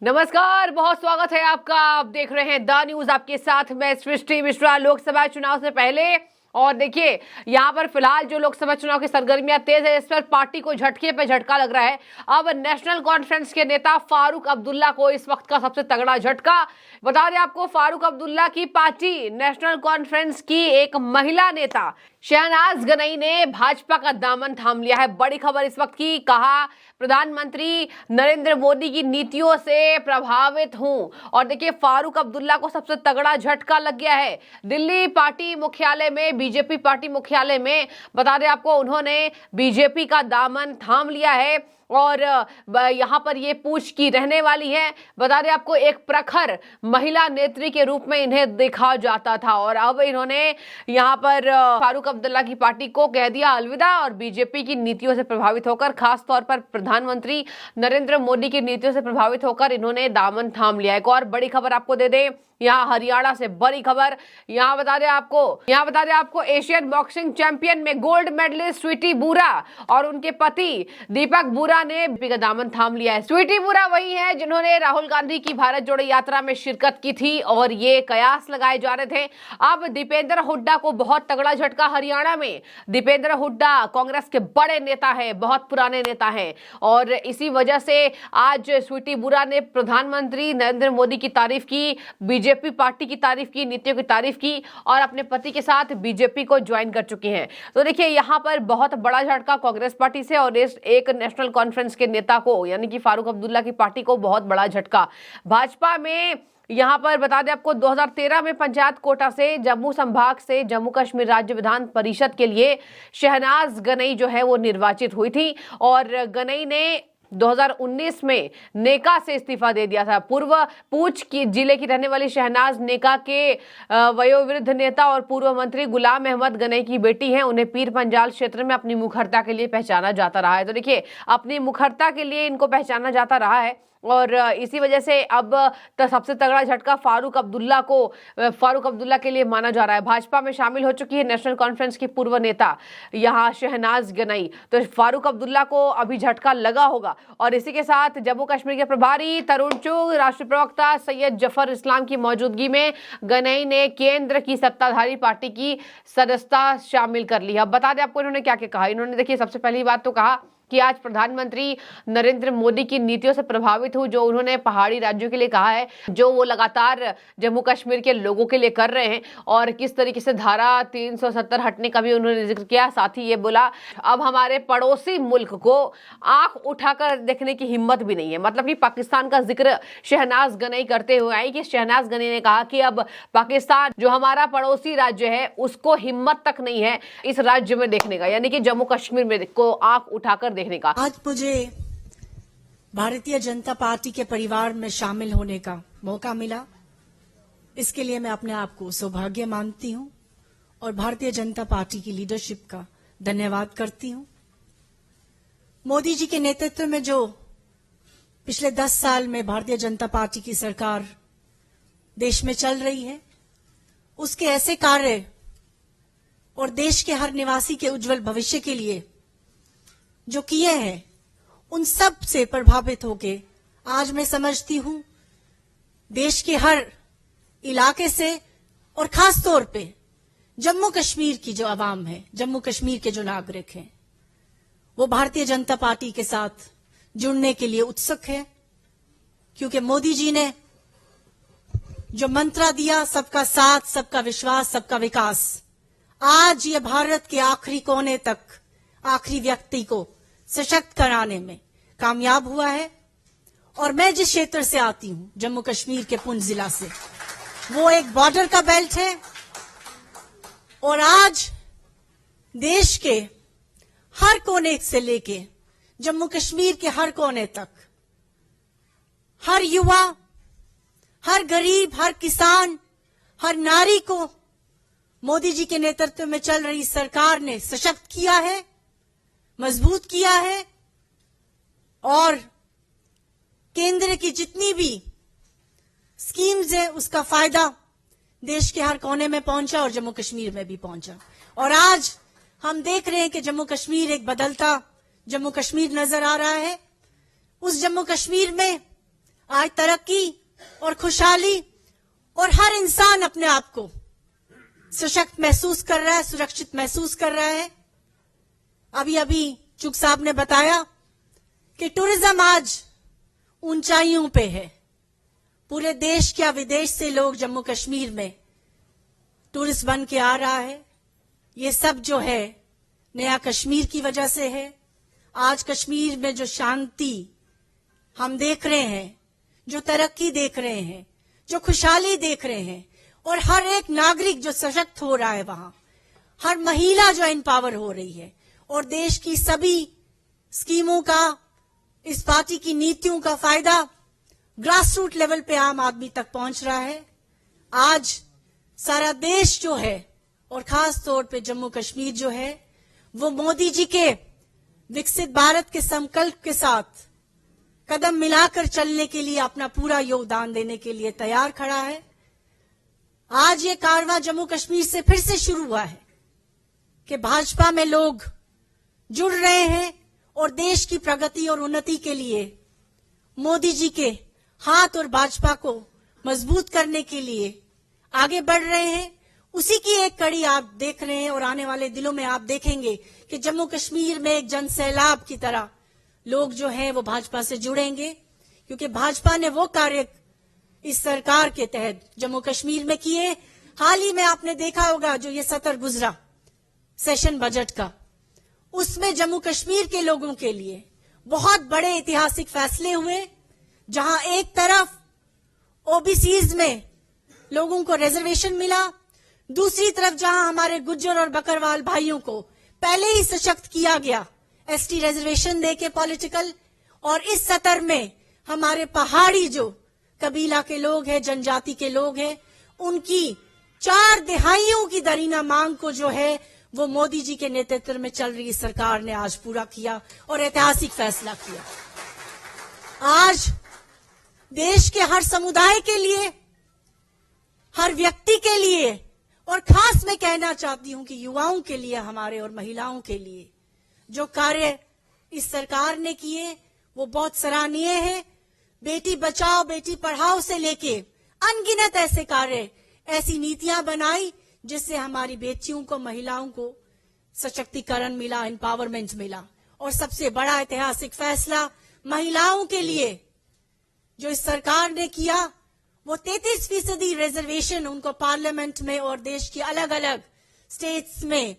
नमस्कार, बहुत स्वागत है आपका। आप देख रहे हैं द न्यूज, आपके साथ मैं सृष्टि मिश्रा। लोकसभा चुनाव से पहले और देखिए यहाँ पर फिलहाल जो लोकसभा चुनाव की सरगर्मियां तेज है, इस पर पार्टी को झटके पे झटका लग रहा है। अब नेशनल कॉन्फ्रेंस के नेता फारूक अब्दुल्ला को इस वक्त का सबसे तगड़ा झटका। बता दें आपको, फारूक अब्दुल्ला की पार्टी नेशनल कॉन्फ्रेंस की एक महिला नेता शहनाज गनई ने भाजपा का दामन थाम लिया है। बड़ी खबर इस वक्त की, कहा प्रधानमंत्री नरेंद्र मोदी की नीतियों से प्रभावित हूं। और देखिए फारूक अब्दुल्ला को सबसे तगड़ा झटका लग गया है। दिल्ली पार्टी मुख्यालय में, बीजेपी पार्टी मुख्यालय में बता दें आपको, उन्होंने बीजेपी का दामन थाम लिया है और यहाँ पर ये पूछ की रहने वाली है। बता दें आपको, एक प्रखर महिला नेत्री के रूप में इन्हें देखा जाता था और अब इन्होंने यहाँ पर फारूक अब्दुल्ला की पार्टी को कह दिया अलविदा और बीजेपी की नीतियों से प्रभावित होकर, खास तौर पर प्रधानमंत्री नरेंद्र मोदी की नीतियों से प्रभावित होकर इन्होंने दामन थाम लिया है। एक और बड़ी खबर आपको दे दें, यहाँ हरियाणा से बड़ी खबर। यहाँ बता दें आपको एशियन बॉक्सिंग चैंपियन में गोल्ड मेडलिस्ट स्वीटी बुरा और उनके पति दीपक बुरा ने बीजेपी का दामन थाम लिया है। स्वीटी बुरा वही है जिन्होंने राहुल गांधी की भारत जोड़ो यात्रा में शिरकत की थी और ये कयास लगाए जा रहे थे। अब दीपेंद्र हुड्डा को बहुत तगड़ा झटका हरियाणा में। दीपेंद्र हुड्डा कांग्रेस के बड़े नेता है, बहुत पुराने नेता है और इसी वजह से आज स्वीटी बुरा ने प्रधानमंत्री नरेंद्र मोदी की तारीफ की, बीजेपी पार्टी की तारीफ की, नीतियों की तारीफ की और अपने पति के साथ बीजेपी को ज्वाइन कर चुकी हैं। तो देखिए यहाँ पर बहुत बड़ा झटका कांग्रेस पार्टी से और एक नेशनल कॉन्फ्रेंस के नेता को, यानी कि फारूक अब्दुल्ला की पार्टी को बहुत बड़ा झटका। भाजपा में यहाँ पर बता दें आपको, 2013 में पंचायत कोटा से जम्मू संभाग से जम्मू कश्मीर राज्य विधान परिषद के लिए शहनाज गनई जो है वो निर्वाचित हुई थी और गनई ने 2019 में नेका से इस्तीफा दे दिया था। पूर्व पूंछ की जिले की रहने वाली शहनाज नेका के वयोवृद्ध नेता और पूर्व मंत्री गुलाम अहमद गनई की बेटी हैं। उन्हें पीर पंजाल क्षेत्र में अपनी मुखरता के लिए पहचाना जाता रहा है। तो देखिए, अपनी मुखरता के लिए इनको पहचाना जाता रहा है और इसी वजह से अब सबसे तगड़ा झटका फारूक अब्दुल्ला के लिए माना जा रहा है। भाजपा में शामिल हो चुकी है नेशनल कॉन्फ्रेंस की पूर्व नेता यहाँ शहनाज गनई, तो फारूक अब्दुल्ला को अभी झटका लगा होगा। और इसी के साथ जम्मू कश्मीर के प्रभारी तरुण चुग, राष्ट्रीय प्रवक्ता सैयद जफर इस्लाम की मौजूदगी में गनई ने केंद्र की सत्ताधारी पार्टी की सदस्यता शामिल कर ली। अब बता दें आपको इन्होंने क्या क्या कहा। इन्होंने देखिए सबसे पहली बात तो कहा कि आज प्रधानमंत्री नरेंद्र मोदी की नीतियों से प्रभावित हूं, जो उन्होंने पहाड़ी राज्यों के लिए कहा है, जो वो लगातार जम्मू कश्मीर के लोगों के लिए कर रहे हैं और किस तरीके से धारा 370 हटने का भी उन्होंने जिक्र किया। साथ ही ये बोला अब हमारे पड़ोसी मुल्क को आंख उठाकर देखने की हिम्मत भी नहीं है। मतलब कि पाकिस्तान का जिक्र शहनाज गनई करते हुए आई कि शहनाज गनई ने कहा कि अब पाकिस्तान जो हमारा पड़ोसी राज्य है उसको हिम्मत तक नहीं है इस राज्य में देखने का, यानी कि जम्मू कश्मीर में को आंख उठाकर देखने का। आज मुझे भारतीय जनता पार्टी के परिवार में शामिल होने का मौका मिला, इसके लिए मैं अपने आप को सौभाग्य मानती हूं और भारतीय जनता पार्टी की लीडरशिप का धन्यवाद करती हूं। मोदी जी के नेतृत्व में जो पिछले 10 साल में भारतीय जनता पार्टी की सरकार देश में चल रही है, उसके ऐसे कार्य और देश के हर निवासी के उज्जवल भविष्य के लिए जो किए हैं, उन सब से प्रभावित होके आज मैं समझती हूं देश के हर इलाके से और खास तौर पे जम्मू कश्मीर की जो आवाम है, जम्मू कश्मीर के जो नागरिक हैं, वो भारतीय जनता पार्टी के साथ जुड़ने के लिए उत्सुक है। क्योंकि मोदी जी ने जो मंत्र दिया, सबका साथ, सबका विश्वास, सबका विकास, आज ये भारत के आखिरी कोने तक, आखिरी व्यक्ति को सशक्त कराने में कामयाब हुआ है। और मैं जिस क्षेत्र से आती हूं, जम्मू कश्मीर के पुंछ जिला से, वो एक बॉर्डर का बेल्ट है और आज देश के हर कोने से लेके जम्मू कश्मीर के हर कोने तक हर युवा, हर गरीब, हर किसान, हर नारी को मोदी जी के नेतृत्व में चल रही सरकार ने सशक्त किया है, मजबूत किया है और केंद्र की जितनी भी स्कीम्स है उसका फायदा देश के हर कोने में पहुंचा और जम्मू कश्मीर में भी पहुंचा। और आज हम देख रहे हैं कि जम्मू कश्मीर एक बदलता जम्मू कश्मीर नजर आ रहा है। उस जम्मू कश्मीर में आज तरक्की और खुशहाली और हर इंसान अपने आप को सशक्त महसूस कर रहा है, सुरक्षित महसूस कर रहा है। अभी चुग साहब ने बताया कि टूरिज्म आज ऊंचाइयों पे है। पूरे देश या विदेश से लोग जम्मू कश्मीर में टूरिस्ट बन के आ रहा है। ये सब जो है नया कश्मीर की वजह से है। आज कश्मीर में जो शांति हम देख रहे हैं, जो तरक्की देख रहे हैं, जो खुशहाली देख रहे हैं और हर एक नागरिक जो सशक्त हो रहा है वहां, हर महिला जो एम्पावर हो रही है और देश की सभी स्कीमों का, इस पार्टी की नीतियों का फायदा ग्रास रूट लेवल पे आम आदमी तक पहुंच रहा है। आज सारा देश जो है और खास तौर पे जम्मू कश्मीर जो है वो मोदी जी के विकसित भारत के संकल्प के साथ कदम मिलाकर चलने के लिए अपना पूरा योगदान देने के लिए तैयार खड़ा है। आज ये कारवां जम्मू कश्मीर से फिर से शुरू हुआ है कि भाजपा में लोग जुड़ रहे हैं और देश की प्रगति और उन्नति के लिए मोदी जी के हाथ और भाजपा को मजबूत करने के लिए आगे बढ़ रहे हैं। उसी की एक कड़ी आप देख रहे हैं और आने वाले दिनों में आप देखेंगे कि जम्मू कश्मीर में एक जन सैलाब की तरह लोग जो हैं वो भाजपा से जुड़ेंगे, क्योंकि भाजपा ने वो कार्य इस सरकार के तहत जम्मू कश्मीर में किए। हाल ही में आपने देखा होगा जो ये सत्र गुजरा सेशन बजट का, उसमें जम्मू कश्मीर के लोगों के लिए बहुत बड़े ऐतिहासिक फैसले हुए, जहां एक तरफ ओबीसीज में लोगों को रिजर्वेशन मिला, दूसरी तरफ जहां हमारे गुज्जर और बकरवाल भाइयों को पहले ही सशक्त किया गया एसटी रिजर्वेशन देके पॉलिटिकल, और इस सत्र में हमारे पहाड़ी जो कबीला के लोग हैं, जनजाति के लोग हैं, उनकी 4 दिहाइयों की दरीना मांग को जो है वो मोदी जी के नेतृत्व में चल रही सरकार ने आज पूरा किया और ऐतिहासिक फैसला किया। आज देश के हर समुदाय के लिए, हर व्यक्ति के लिए और खास मैं कहना चाहती हूं कि युवाओं के लिए, हमारे और महिलाओं के लिए जो कार्य इस सरकार ने किए वो बहुत सराहनीय है। बेटी बचाओ बेटी पढ़ाओ से लेके अनगिनत ऐसे कार्य, ऐसी नीतियां बनाई जिससे हमारी बेटियों को, महिलाओं को सशक्तिकरण मिला, एम्पावरमेंट मिला। और सबसे बड़ा ऐतिहासिक फैसला महिलाओं के लिए जो इस सरकार ने किया वो 33% रिजर्वेशन उनको पार्लियामेंट में और देश की अलग अलग स्टेट्स में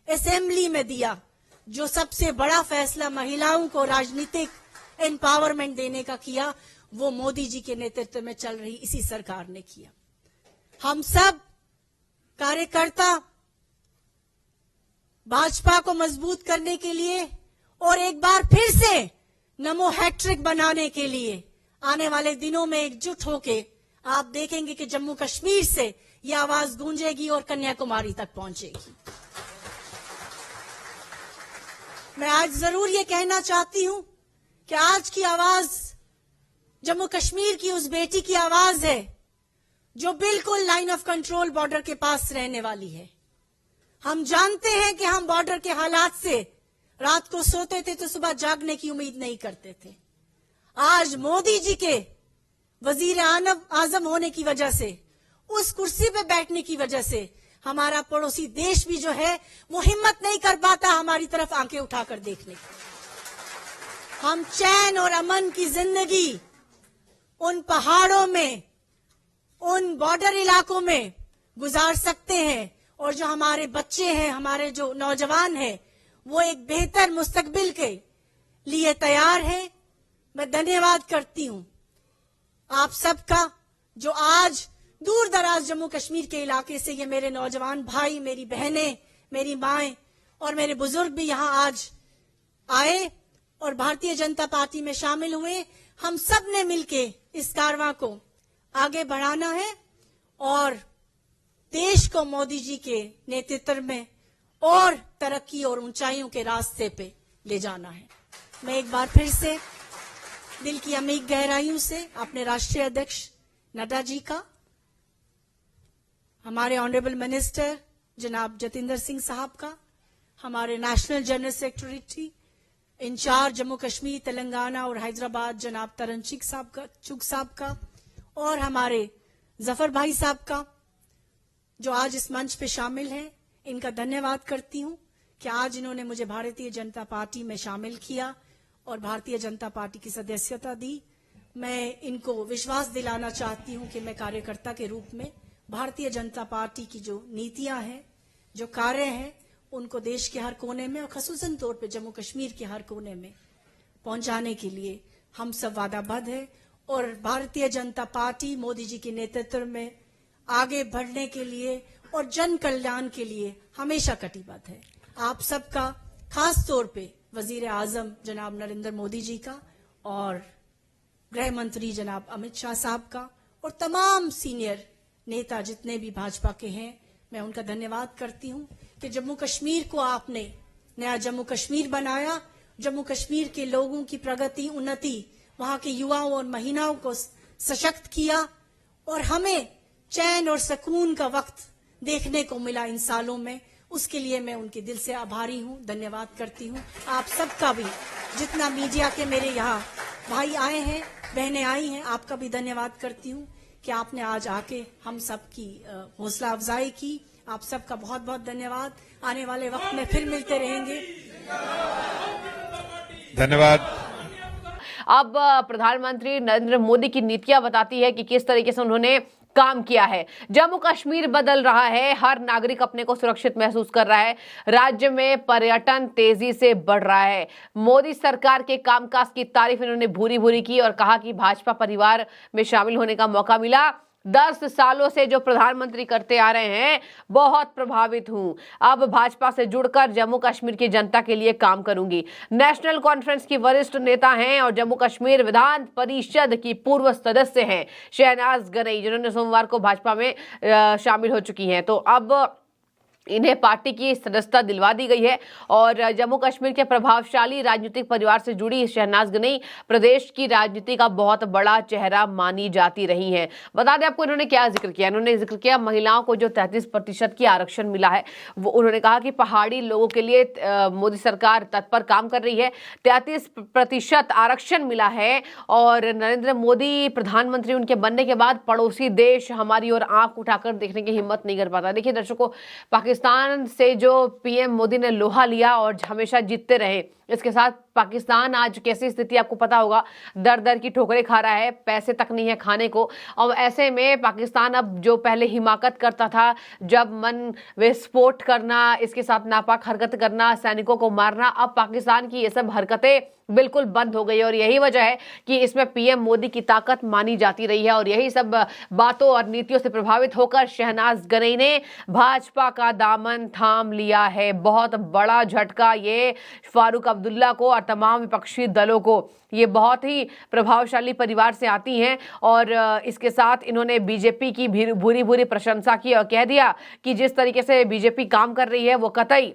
असेंबली में दिया। जो सबसे बड़ा फैसला महिलाओं को राजनीतिक एम्पावरमेंट देने का किया वो मोदी जी के नेतृत्व में चल रही इसी सरकार ने किया। हम सब कार्यकर्ता भाजपा को मजबूत करने के लिए और एक बार फिर से नमो हैट्रिक बनाने के लिए आने वाले दिनों में एकजुट होके आप देखेंगे कि जम्मू कश्मीर से यह आवाज गूंजेगी और कन्याकुमारी तक पहुंचेगी। मैं आज जरूर ये कहना चाहती हूं कि आज की आवाज जम्मू कश्मीर की उस बेटी की आवाज है जो बिल्कुल लाइन ऑफ कंट्रोल बॉर्डर के पास रहने वाली है। हम जानते हैं कि हम बॉर्डर के हालात से रात को सोते थे तो सुबह जागने की उम्मीद नहीं करते थे। आज मोदी जी के वजीर आजम होने की वजह से, उस कुर्सी पे बैठने की वजह से हमारा पड़ोसी देश भी जो है वो हिम्मत नहीं कर पाता हमारी तरफ आंखें उठाकर देखने की। हम चैन और अमन की जिंदगी उन पहाड़ों में, उन बॉर्डर इलाकों में गुजार सकते हैं और जो हमारे बच्चे हैं, हमारे जो नौजवान हैं, वो एक बेहतर मुस्तकबिल के लिए तैयार हैं। मैं धन्यवाद करती हूं आप सबका जो आज दूर दराज जम्मू कश्मीर के इलाके से ये मेरे नौजवान भाई, मेरी बहनें, मेरी माएं और मेरे बुजुर्ग भी यहां आज आए और भारतीय जनता पार्टी में शामिल हुए। हम सब ने मिलके इस कारवां को आगे बढ़ाना है और देश को मोदी जी के नेतृत्व में और तरक्की और ऊंचाइयों के रास्ते पे ले जाना है। मैं एक बार फिर से दिल की अमीर गहराइयों से अपने राष्ट्रीय अध्यक्ष नड्डा जी का, हमारे ऑनरेबल मिनिस्टर जनाब जतिंदर सिंह साहब का, हमारे national general secretary in-charge Jammu Kashmir, Telangana और हैदराबाद जनाब तरन चुग साहब का और हमारे जफर भाई साहब का जो आज इस मंच पे शामिल हैं, इनका धन्यवाद करती हूं कि आज इन्होंने मुझे भारतीय जनता पार्टी में शामिल किया और भारतीय जनता पार्टी की सदस्यता दी। मैं इनको विश्वास दिलाना चाहती हूं कि मैं कार्यकर्ता के रूप में भारतीय जनता पार्टी की जो नीतियां हैं, जो कार्य हैं, उनको देश के हर कोने में और खसूसन तौर पे जम्मू कश्मीर के हर कोने में पहुंचाने के लिए हम सब वादाबद्ध हैं और भारतीय जनता पार्टी मोदी जी के नेतृत्व में आगे बढ़ने के लिए और जन कल्याण के लिए हमेशा कटिबद्ध है। आप सबका, खास तौर पे वजीर आजम जनाब नरेंद्र मोदी जी का और गृह मंत्री जनाब अमित शाह साहब का और तमाम सीनियर नेता जितने भी भाजपा के हैं, मैं उनका धन्यवाद करती हूं कि जम्मू कश्मीर को आपने नया जम्मू कश्मीर बनाया। जम्मू कश्मीर के लोगों की प्रगति, उन्नति, वहां के युवाओं और महिलाओं को सशक्त किया और हमें चैन और सुकून का वक्त देखने को मिला इन सालों में। उसके लिए मैं उनके दिल से आभारी हूं, धन्यवाद करती हूं। आप सबका भी, जितना मीडिया के मेरे यहाँ भाई आए हैं, बहनें आई हैं, आपका भी धन्यवाद करती हूं कि आपने आज आके हम सबकी हौसला अफजाई की। आप सबका बहुत बहुत धन्यवाद। आने वाले वक्त में फिर मिलते रहेंगे। धन्यवाद। अब प्रधानमंत्री नरेंद्र मोदी की नीतियां बताती है कि किस तरीके से उन्होंने काम किया है। जम्मू कश्मीर बदल रहा है, हर नागरिक अपने को सुरक्षित महसूस कर रहा है, राज्य में पर्यटन तेजी से बढ़ रहा है। मोदी सरकार के कामकाज की तारीफ इन्होंने भूरी भूरी की और कहा कि भाजपा परिवार में शामिल होने का मौका मिला। 10 सालों से जो प्रधानमंत्री करते आ रहे हैं, बहुत प्रभावित हूं। अब भाजपा से जुड़कर जम्मू कश्मीर की जनता के लिए काम करूंगी। नेशनल कॉन्फ्रेंस की वरिष्ठ नेता हैं और जम्मू कश्मीर विधान परिषद की पूर्व सदस्य हैं शहनाज गनई, जिन्होंने सोमवार को भाजपा में शामिल हो चुकी हैं। तो अब इन्हें पार्टी की सदस्यता दिलवा दी गई है और जम्मू कश्मीर के प्रभावशाली राजनीतिक परिवार से जुड़ी शहनाज गनई प्रदेश की राजनीति का बहुत बड़ा चेहरा मानी जाती रही हैं। बता दें आपको इन्होंने क्या जिक्र किया। इन्होंने जिक्र किया महिलाओं को जो 33% की आरक्षण मिला है, वो उन्होंने कहा कि पहाड़ी लोगों के लिए मोदी सरकार तत्पर काम कर रही है। 33% आरक्षण मिला है और नरेंद्र मोदी प्रधानमंत्री उनके बनने के बाद पड़ोसी देश हमारी ओर आंख उठाकर देखने की हिम्मत नहीं कर पाता। देखिए दर्शकों, पाकिस्तान से जो पीएम मोदी ने लोहा लिया और हमेशा जीतते रहे, इसके साथ पाकिस्तान आज कैसी स्थिति आपको पता होगा, दर दर की ठोकरें खा रहा है, पैसे तक नहीं है खाने को। और ऐसे में पाकिस्तान अब जो पहले हिमाकत करता था, जब मन विस्फोट करना, इसके साथ नापाक हरकत करना, सैनिकों को मारना, अब पाकिस्तान की ये सब हरकतें बिल्कुल बंद हो गई और यही वजह है कि इसमें पीएम मोदी की ताकत मानी जाती रही है। और यही सब बातों और नीतियों से प्रभावित होकर शहनाज गनई ने भाजपा का दामन थाम लिया है। बहुत बड़ा झटका ये फारूक अब्दुल्ला को और तमाम विपक्षी दलों को। ये बहुत ही प्रभावशाली परिवार से आती हैं और इसके साथ इन्होंने बीजेपी की भूरी भूरी प्रशंसा की और कह दिया कि जिस तरीके से बीजेपी काम कर रही है वो कतई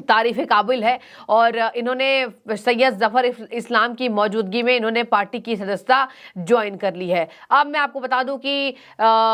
तारीफ काबिल है। और इन्होंने सैयद जफर इस्लाम की मौजूदगी में इन्होंने पार्टी की सदस्यता ज्वाइन कर ली है। अब मैं आपको बता दूं कि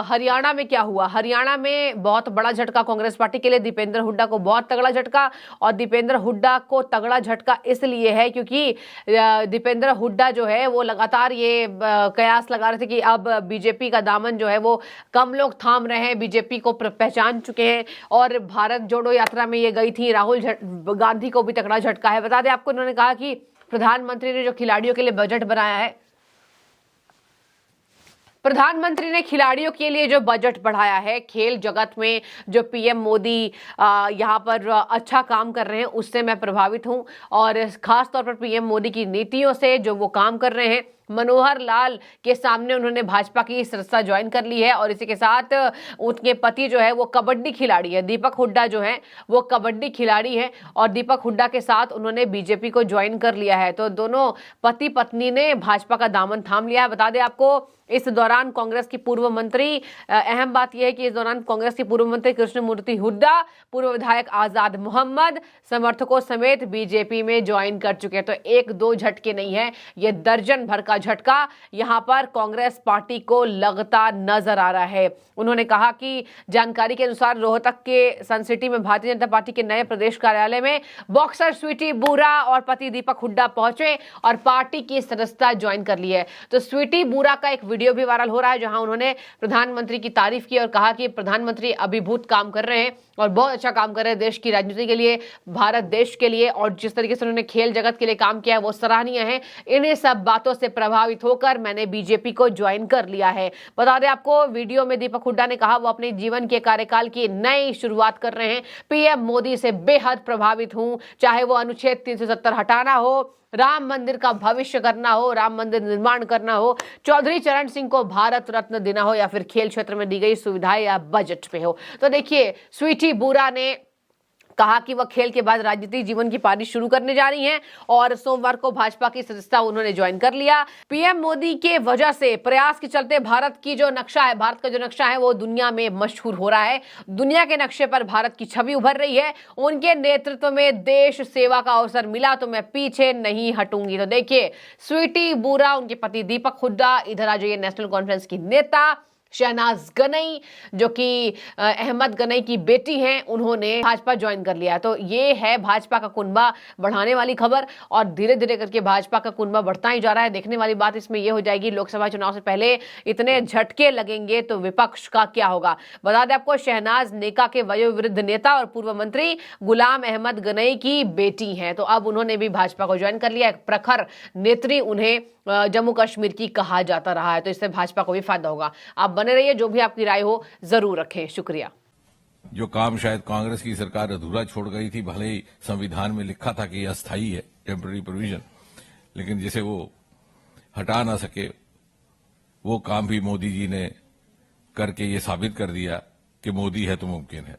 हरियाणा में क्या हुआ। हरियाणा में बहुत बड़ा झटका कांग्रेस पार्टी के लिए, दीपेंद्र हुड्डा को बहुत तगड़ा झटका। और दीपेंद्र हुड्डा को तगड़ा झटका इसलिए है क्योंकि दीपेंद्र हुड्डा जो है वो लगातार ये कयास लगा रहे थे कि अब बीजेपी का दामन जो है वो कम लोग थाम रहे हैं, बीजेपी को पहचान चुके हैं। और भारत जोड़ो यात्रा में ये गई थी, राहुल गांधी को भी तगड़ा झटका है। बता दें आपको, इन्होंने कहा कि प्रधानमंत्री ने जो खिलाड़ियों के लिए बजट बनाया है, प्रधानमंत्री ने खिलाड़ियों के लिए जो बजट बढ़ाया है, खेल जगत में जो पीएम मोदी यहाँ पर अच्छा काम कर रहे हैं, उससे मैं प्रभावित हूं। और खास तौर पर पीएम मोदी की नीतियों से जो वो काम कर रहे हैं, मनोहर लाल के सामने उन्होंने भाजपा की सदस्यता ज्वाइन कर ली है। और इसी के साथ उनके पति जो है वो कबड्डी खिलाड़ी है, दीपक हुड्डा जो है वो कबड्डी खिलाड़ी है और दीपक हुड्डा के साथ उन्होंने बीजेपी को ज्वाइन कर लिया है। तो दोनों पति पत्नी ने भाजपा का दामन थाम लिया है। बता दें आपको, इस दौरान कांग्रेस की पूर्व मंत्री, अहम बात यह है कि इस दौरान कांग्रेस की पूर्व मंत्री कृष्णमूर्ति हुड्डा, पूर्व विधायक आजाद मोहम्मद समर्थकों समेत बीजेपी में ज्वाइन कर चुके हैं। तो 1-2 झटके नहीं है, ये दर्जन भर का झटका यहां पर कांग्रेस पार्टी को लगता नजर आ रहा है। उन्होंने कहा कि जानकारी के अनुसार रोहतक के सन सिटी में भारतीय जनता पार्टी के नए प्रदेश कार्यालय में बॉक्सर स्वीटी बूरा और पति दीपक हुड्डा पहुंचे और पार्टी की सदस्यता ज्वाइन कर ली है। तो स्वीटी बूरा का एक वीडियो भी वायरल हो रहा है जहां उन्होंने प्रधानमंत्री की तारीफ की और कहा कि प्रधानमंत्री अभिभूत काम कर रहे हैं और बहुत अच्छा काम कर रहे हैं देश की राजनीति के लिए, भारत देश के लिए, और जिस तरीके से उन्होंने खेल जगत के लिए काम किया है वो सराहनीय है। इन्हीं सब बातों से प्रभावित होकर मैंने बीजेपी को ज्वाइन कर लिया है। बता दें आपको, वीडियो में दीपक हुड्डा ने कहा वो अपने जीवन के कार्यकाल की नई शुरुआत कर रहे हैं। पीएम मोदी से बेहद प्रभावित हूं, चाहे वो अनुच्छेद 370 हटाना हो, राम मंदिर का भविष्य करना हो, राम मंदिर निर्माण करना हो, चौधरी चरण सिंह को भारत रत्न देना हो, या फिर खेल क्षेत्र में दी गई सुविधाएं या बजट पे हो। तो देखिए, स्वीटी बूरा ने कहा कि वह खेल के बाद राजनीतिक जीवन की पारी शुरू करने जा रही हैं और सोमवार को भाजपा की सदस्यता उन्होंने ज्वाइन कर लिया। पीएम मोदी के वजह से प्रयास के चलते भारत का जो नक्शा है वो दुनिया में मशहूर हो रहा है। दुनिया के नक्शे पर भारत की छवि उभर रही है। उनके नेतृत्व में देश सेवा का अवसर मिला तो मैं पीछे नहीं हटूंगी। तो देखिए, स्वीटी बूरा, उनके पति दीपक हुड्डा, इधर आ जाइए नेशनल कॉन्फ्रेंस की नेता शहनाज गनई जो कि अहमद गनई की बेटी हैं, उन्होंने भाजपा ज्वाइन कर लिया। तो ये है भाजपा का कुनबा बढ़ाने वाली खबर और धीरे धीरे करके भाजपा का कुनबा बढ़ता ही जा रहा है। देखने वाली बात इसमें यह हो जाएगी, लोकसभा चुनाव से पहले इतने झटके लगेंगे तो विपक्ष का क्या होगा। बता दें आपको, शहनाज नेका के वयोवृद्ध नेता और पूर्व मंत्री गुलाम अहमद गनई की बेटी हैं। तो अब उन्होंने भी भाजपा को ज्वाइन कर लिया। एक प्रखर नेत्री उन्हें जम्मू कश्मीर की कहा जाता रहा है, तो इससे भाजपा को भी फायदा होगा। आप बने रहिए, जो भी आपकी राय हो जरूर रखें। शुक्रिया। जो काम शायद कांग्रेस की सरकार अधूरा छोड़ गई थी, भले ही संविधान में लिखा था कि अस्थायी है, टेम्पररी प्रोविजन, लेकिन जिसे वो हटा ना सके, वो काम भी मोदी जी ने करके ये साबित कर दिया कि मोदी है तो मुमकिन है।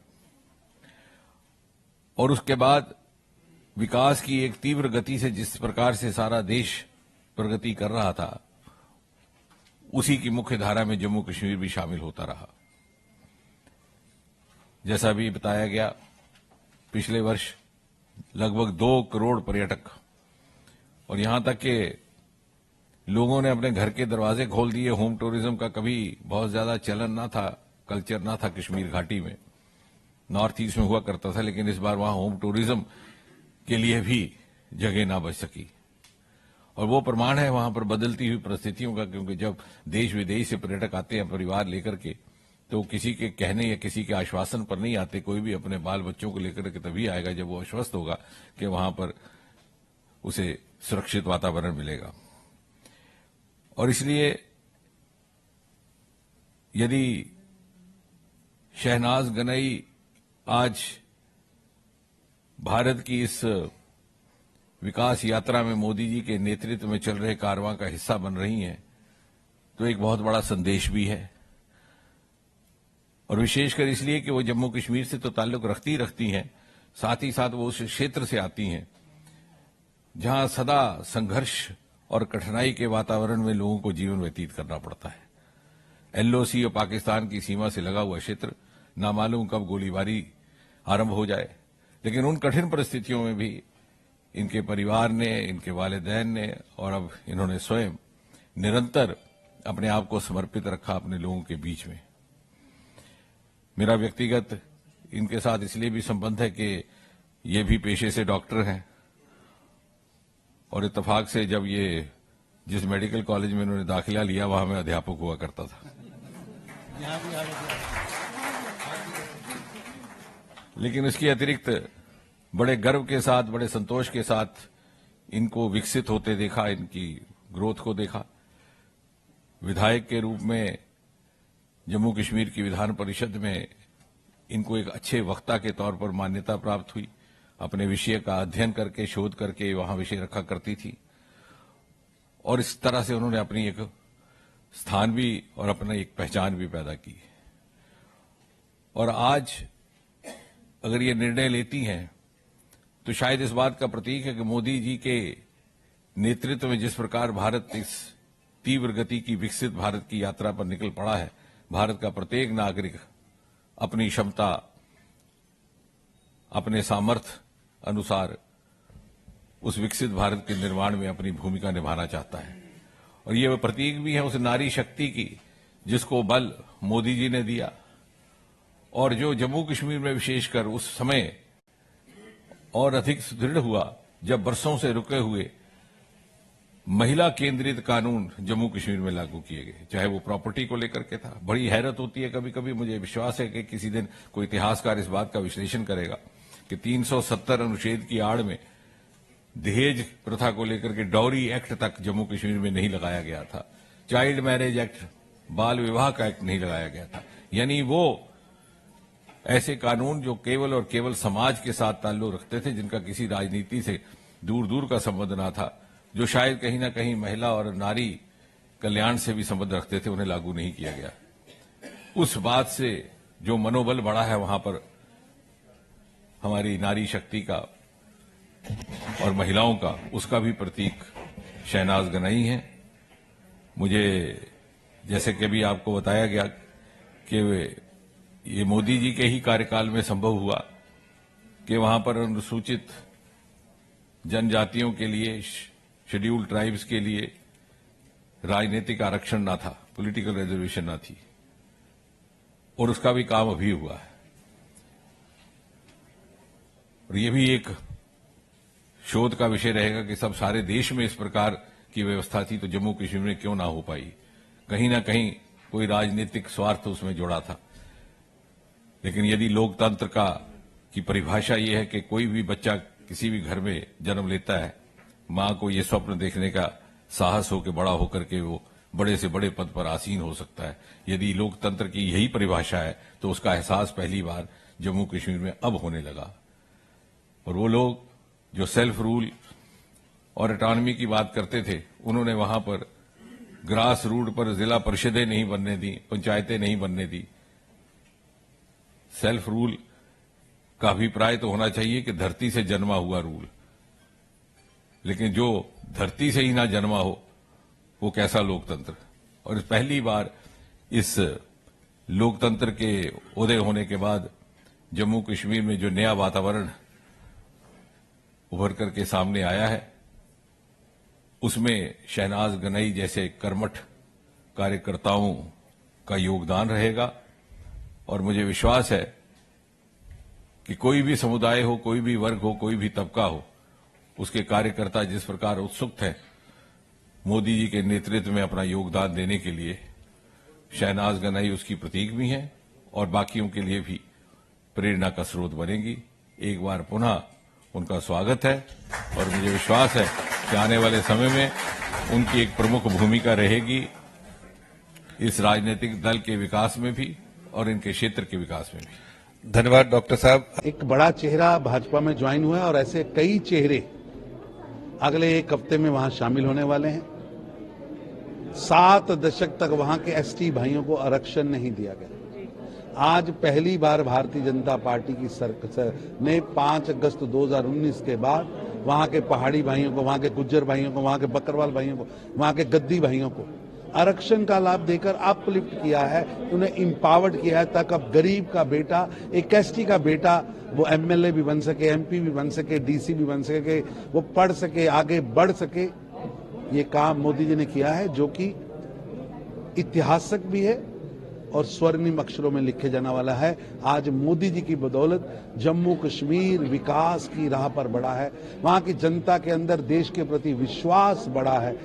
और उसके बाद विकास की एक तीव्र गति से जिस प्रकार से सारा देश प्रगति कर रहा था, उसी की मुख्य धारा में जम्मू कश्मीर भी शामिल होता रहा। जैसा भी बताया गया, पिछले वर्ष लगभग 2 करोड़ पर्यटक, और यहां तक कि लोगों ने अपने घर के दरवाजे खोल दिए। होम टूरिज्म का कभी बहुत ज्यादा चलन ना था, कल्चर ना था कश्मीर घाटी में, नॉर्थ ईस्ट में हुआ करता था, लेकिन इस बार वहां होम टूरिज्म के लिए भी जगह ना बच सकी। और वो प्रमाण है वहां पर बदलती हुई परिस्थितियों का, क्योंकि जब देश विदेश से पर्यटक आते हैं परिवार लेकर के, तो किसी के कहने या किसी के आश्वासन पर नहीं आते। कोई भी अपने बाल बच्चों को लेकर के तभी आएगा जब वो आश्वस्त होगा कि वहां पर उसे सुरक्षित वातावरण मिलेगा। और इसलिए यदि शहनाज गनई आज भारत की इस विकास यात्रा में मोदी जी के नेतृत्व में चल रहे कारवां का हिस्सा बन रही हैं, तो एक बहुत बड़ा संदेश भी है। और विशेषकर इसलिए कि वो जम्मू कश्मीर से तो ताल्लुक रखती हैं, साथ ही साथ वो उस क्षेत्र से आती हैं जहां सदा संघर्ष और कठिनाई के वातावरण में लोगों को जीवन व्यतीत करना पड़ता है। एलओसी और पाकिस्तान की सीमा से लगा हुआ क्षेत्र, ना मालूम कब गोलीबारी आरंभ हो जाए, लेकिन उन कठिन परिस्थितियों में भी इनके परिवार ने, इनके वालिदैन ने और अब इन्होंने स्वयं निरंतर अपने आप को समर्पित रखा अपने लोगों के बीच में। मेरा व्यक्तिगत इनके साथ इसलिए भी संबंध है कि ये भी पेशे से डॉक्टर हैं, और इत्तेफाक से जब ये जिस मेडिकल कॉलेज में इन्होंने दाखिला लिया वहां मैं अध्यापक हुआ करता था। लेकिन इसके अतिरिक्त बड़े गर्व के साथ, बड़े संतोष के साथ इनको विकसित होते देखा, इनकी ग्रोथ को देखा। विधायक के रूप में जम्मू कश्मीर की विधान परिषद में इनको एक अच्छे वक्ता के तौर पर मान्यता प्राप्त हुई। अपने विषय का अध्ययन करके, शोध करके वहां विषय रखा करती थी, और इस तरह से उन्होंने अपनी एक स्थान भी और अपनी एक पहचान भी पैदा की। और आज अगर ये निर्णय लेती हैं तो शायद इस बात का प्रतीक है कि मोदी जी के नेतृत्व में जिस प्रकार भारत इस तीव्र गति की विकसित भारत की यात्रा पर निकल पड़ा है, भारत का प्रत्येक नागरिक अपनी क्षमता, अपने सामर्थ्य अनुसार उस विकसित भारत के निर्माण में अपनी भूमिका निभाना चाहता है। और ये प्रतीक भी है उस नारी शक्ति की जिसको बल मोदी जी ने दिया, और जो जम्मू कश्मीर में विशेषकर उस समय और अधिक सुदृढ़ हुआ जब बरसों से रुके हुए महिला केंद्रित कानून जम्मू कश्मीर में लागू किए गए, चाहे वो प्रॉपर्टी को लेकर के था। बड़ी हैरत होती है कभी कभी, मुझे विश्वास है कि किसी दिन कोई इतिहासकार इस बात का विश्लेषण करेगा कि 370 अनुच्छेद की आड़ में दहेज प्रथा को लेकर के डॉरी एक्ट तक जम्मू कश्मीर में नहीं लगाया गया था, चाइल्ड मैरिज एक्ट, बाल विवाह का एक्ट नहीं लगाया गया था। यानी वो ऐसे कानून जो केवल और केवल समाज के साथ ताल्लुक रखते थे, जिनका किसी राजनीति से दूर दूर का संबंध ना था, जो शायद कहीं ना कहीं महिला और नारी कल्याण से भी संबंध रखते थे, उन्हें लागू नहीं किया गया। उस बात से जो मनोबल बढ़ा है वहां पर हमारी नारी शक्ति का और महिलाओं का, उसका भी प्रतीक शहनाज गनाई है। मुझे जैसे कि अभी आपको बताया गया कि ये मोदी जी के ही कार्यकाल में संभव हुआ कि वहां पर अनुसूचित जनजातियों के लिए, शेड्यूल्ड ट्राइब्स के लिए राजनीतिक आरक्षण ना था, पॉलिटिकल रिजर्वेशन ना थी, और उसका भी काम अभी हुआ है। और ये भी एक शोध का विषय रहेगा कि सब सारे देश में इस प्रकार की व्यवस्था थी तो जम्मू कश्मीर में क्यों ना हो पाई। कहीं ना कहीं कोई राजनीतिक स्वार्थ उसमें जुड़ा था। लेकिन यदि लोकतंत्र की परिभाषा ये है कि कोई भी बच्चा किसी भी घर में जन्म लेता है, मां को ये स्वप्न देखने का साहस हो कि बड़ा होकर के वो बड़े से बड़े पद पर आसीन हो सकता है। यदि लोकतंत्र की यही परिभाषा है तो उसका एहसास पहली बार जम्मू कश्मीर में अब होने लगा। और वो लोग जो सेल्फ रूल और ऑटोनॉमी की बात करते थे, उन्होंने वहां पर ग्रास रूट पर जिला परिषदें नहीं बनने दी, पंचायतें नहीं बनने दी। सेल्फ रूल का अभिप्राय तो होना चाहिए कि धरती से जन्मा हुआ रूल, लेकिन जो धरती से ही ना जन्मा हो वो कैसा लोकतंत्र। और पहली बार इस लोकतंत्र के उदय होने के बाद जम्मू कश्मीर में जो नया वातावरण उभर करके सामने आया है, उसमें शहनाज गनाई जैसे कर्मठ कार्यकर्ताओं का योगदान रहेगा। और मुझे विश्वास है कि कोई भी समुदाय हो, कोई भी वर्ग हो, कोई भी तबका हो, उसके कार्यकर्ता जिस प्रकार उत्सुक हैं मोदी जी के नेतृत्व में अपना योगदान देने के लिए, शहनाज गनाई उसकी प्रतीक भी हैं और बाकियों के लिए भी प्रेरणा का स्रोत बनेगी। एक बार पुनः उनका स्वागत है और मुझे विश्वास है कि आने वाले समय में उनकी एक प्रमुख भूमिका रहेगी इस राजनीतिक दल के विकास में भी और इनके क्षेत्र के विकास में भी। धन्यवाद डॉक्टर साहब। एक बड़ा चेहरा भाजपा में ज्वाइन हुआ है और ऐसे कई चेहरे अगले एक हफ्ते में वहां शामिल होने वाले हैं। 7 दशक तक वहां के एसटी भाइयों को आरक्षण नहीं दिया गया। आज पहली बार भारतीय जनता पार्टी की सरकार ने 5 अगस्त 2019 के बाद वहां के पहाड़ी भाइयों को, वहां के गुज्जर भाइयों को, वहां के बकरवाल भाइयों को, वहां के गद्दी भाइयों को आरक्षण का लाभ देकर अपलिफ्ट किया है, उन्हें इंपावर्ड किया है ताकि अब गरीब का बेटा, एक एसटी का बेटा वो एमएलए भी बन सके, एमपी भी बन सके, डीसी भी बन सके, वो पढ़ सके, आगे बढ़ सके। ये काम मोदी जी ने किया है जो कि ऐतिहासिक भी है और स्वर्णिम अक्षरों में लिखे जाने वाला है। आज मोदी जी की बदौलत जम्मू कश्मीर विकास की राह पर बढ़ा है, वहां की जनता के अंदर देश के प्रति विश्वास बढ़ा है।